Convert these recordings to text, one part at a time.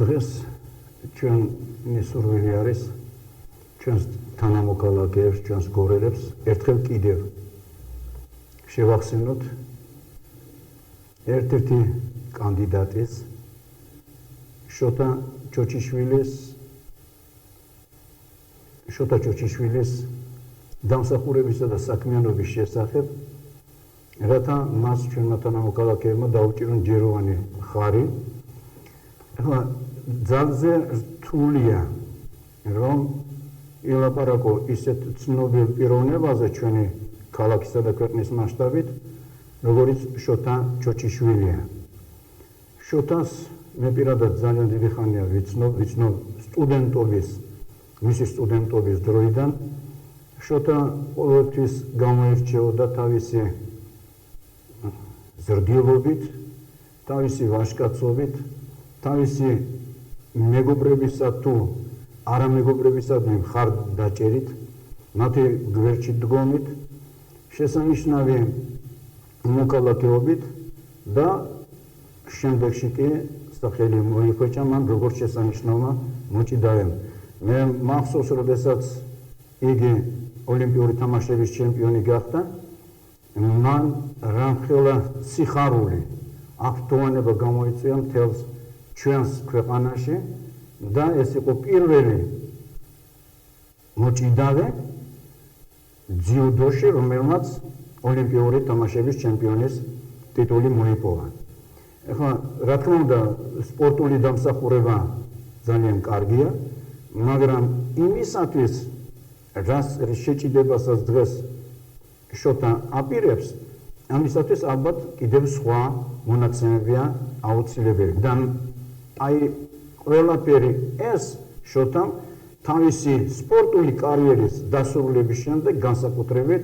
დღეს ჩვენ მისურვილი არის ჩვენს თანამოქალაქეებს, ჩვენს გორელებს ერთხელ კიდევ შევახსენოთ ერთ-ერთი კანდიდატის შოთა ჩოჩიშვილის დამსახურებისა და საქმიანობის შესახებ, რათა მას ჩვენმა თანამოქალაქეებმა დაუჭირონ ჯეროვანი ხარი. Ძალზე რთულია, რომ ილაპარაკო ისეთ ცნობილ პიროვნებაზე ჩვენი ქალაქისა და ქვეყნის მასშტაბით, როგორიც შოთა ჩოჩიშვილია. შოთას მე პირადად ძალიან დიდი ხანია ვიცნობ მისი სტუდენტობის დროიდან. შოთა ყოველთვის გამოირჩეოდა თავისი ზრდილობით, თავისი ვაჟკაცობით, თავისი მეგობრებისა თუ არამეგობრებისადმი მხარდაჭერით, მათი გვერდში დგომით, შესანიშნავი მოქალაქეობით და შემდეგში კი სახელი მოიხვეჭა მან როგორც შესანიშნავმა მოჭიდავემ. მე მახსოვს, როდესაც იგი ოლიმპიური თამაშების ჩემპიონი გახდა, მან რამხელა სიხარული აქტუალობა გამოიწვია მთელს ჩვენს ქვეყანაში და ეს იყო პირველი მოჭიდავე ძიუდოში, რომელმაც ოლიმპიური თამაშების ჩემპიონის ტიტული მოიპოვა. ეხლა რა თქმა უნდა, სპორტული დამსახურება ძალიან კარგია, მაგრამ იმისათვის, რაც შეჭიდებასაც დღეს შოთა აპირებს, ამისათვის ალბათ კიდევ სხვა მონაცემებია აუცილებელი. და აი ყველაფერი ეს შოთამ თავისი სპორტული კარიერის დასრულების შემდეგ განსაკუთრებით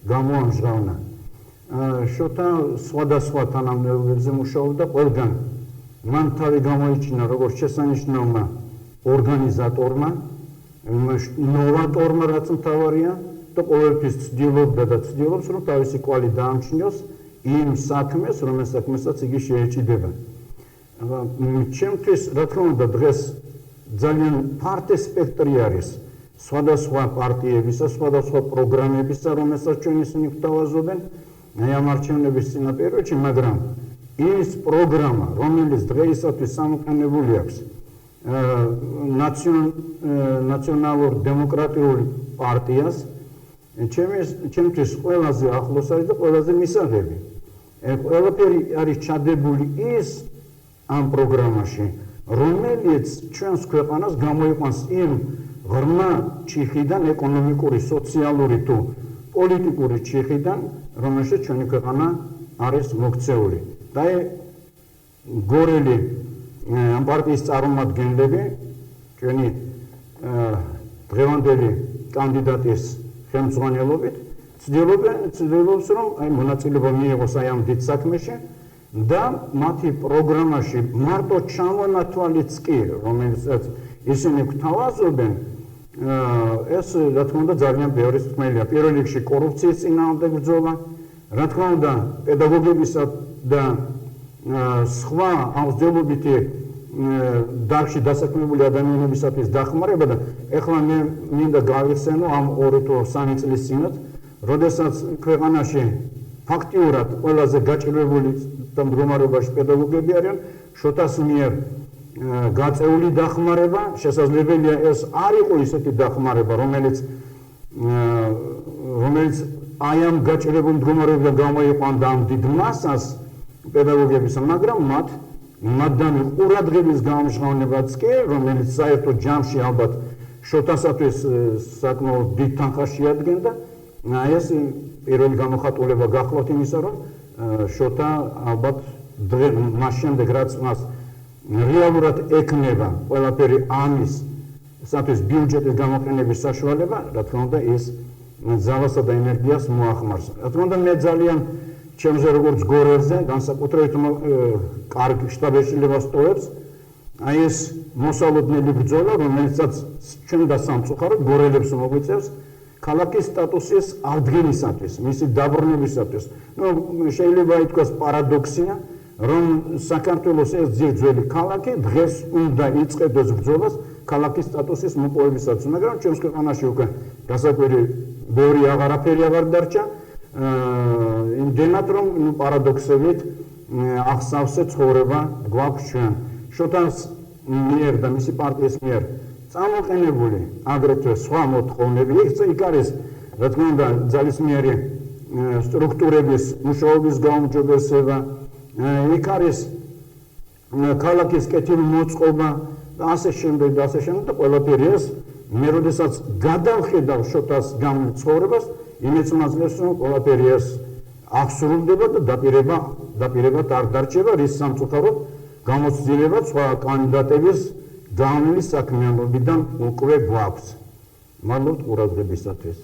გამოამჟღავნა. შოთა სხვადასხვა თანამდებობებზე მუშაობდა, ყველგან მან თავი გამოიჩინა როგორც შესანიშნავმა ორგანიზატორმა, ნოვატორმა, რაც მთავარია, და ყოველთვის ცდილობდა და ცდილობს, რომ თავისი კვალი დაამჩნიოს იმ საქმეს, რომელს საქმესაც იგი შეეჭიდება. ჩემთვის, რა თქმა უნდა, დღეს ძალიან ფართო სპექტრი არის სხვადასხვა პარტიებისა, სხვადასხვა პროგრამებისა, რომელსაც ჩვენ ისინი გვთავაზობენ ამ არჩევნების წინაპირობებში, მაგრამ ის პროგრამა, რომელიც დღეისათვის სამოქანებული აქვს ნაციონალურ დემოკრატიულ პარტიას, ჩემთვის ყველაზე ახლოს არის და ყველაზე მისაღები. ყველაფერი არის ჩადებული ის ამ პროგრამაში, რომელიც ჩვენს ქვეყანას გამოიყვანს იმ ღრმა ჩიხიდან, ეკონომიკური, სოციალური თუ პოლიტიკური ჩიხიდან, რომელშიც ჩვენი ქვეყანა არის მოქცეული. და გორელი ამ პარტიის წარმომადგენლები ჩვენი დღევანდელი კანდიდატის ხელმძღვანელობით ცდილობს, რომ მონაწილეობა მიიღოს ამ დიდ საქმეში და მათი პროგრამაში მარტო ჩამონათვალიც კი, რომელსაც ისინი გვთავაზობენ, ეს რა თქმა უნდა ძალიან ბევრი თქმელია. პირველ რიგში კორუფციის წინააღმდეგ ბრძოლა, რა თქმა უნდა პედაგოგებისა და სხვა აღზრდელობითი დარგში დასაქმებული ადამიანებისათვის დახმარება და ეხლა მე მინდა გავიხსენო ამ 2 თუ 3 წლის წინათ, როდესაც ქვეყანაში ფაქტიურად ყველაზე გაჭირვებული და მდგომარეობაში პედაგოგები არიან, შოთას მიერ გაწეული დახმარება, შესაძლებელია ეს არ იყო ისეთი დახმარება, რომელიც აი ამ გაჭირებულ მდგომარეობიდან გამოიყვანდა ამ დიდ მასას პედაგოგებისა, მაგრამ მათდამი ყურადღების გამჟღავნებაც კი, რომელიც საერთო ჯამში ალბათ შოთასათვის საკმაოდ დიდ თანხას შეადგენდა, ეს პირველი გამოხატულება გახლავთ იმისა, რომ შოთა ალბათ მას შემდეგ, რაც მას რეალურად ექნება ყველაფერი ამისათვის ბიუჯეტის გამოყენების საშუალება, რა თქმა უნდა, ის ძალასა და ენერგიას მოახმარს. რა თქმა უნდა, მე ძალიან ჩემზე როგორც გორელზე, განსაკუთრებით კარგ შტაბეშილებას ტოვებს, აი ეს მოსალოდნელი ბრძოლა, რომელიცაც ჩვენ და სამწუხაროდ გორელებს მოგვიწევს ქალაქის სტატუსის აღდგენისათვის, მისი დაბრუნებისათვის. შეიძლება ითქვას პარადოქსია, რომ საქართველოს ეს ძირძველი ქალაქი დღეს უნდა იწყებდეს ბრძოლას ქალაქის სტატუსის მოპოვებისათვის, მაგრამ ჩვენს ქვეყანაში უკვე გასაკვირი ბევრი აღარაფერი აღარ დარჩა, იმდენად რომ პარადოქსებით აღსავსე ცხოვრება გვაქვს ჩვენ. შოთას მიერ და მისი პარტიის მიერ წამოყენებული აგრეთვე სხვა მოთხოვნები, იქ არის რა თქმა უნდა ძალისმიერი სტრუქტურების მუშაობის გაუმჯობესება, იქ არის ქალაქის კეთილმოწყობა და ასე შემდეგ და ყველაფერი ეს მე როდესაც გადავხედავ შოთას გავლენით ცხოვრებას, იმეც მაძლევს რომ ყველაფერი ეს აღსრულდება და დაპირებად არ დარჩება, რის სამწუხაროდ გამოცდილება სხვა კანდიდატების გავლენის საქმიანობიდან უკვე გვაქვს. მადლობთ ყურადღებისათვის.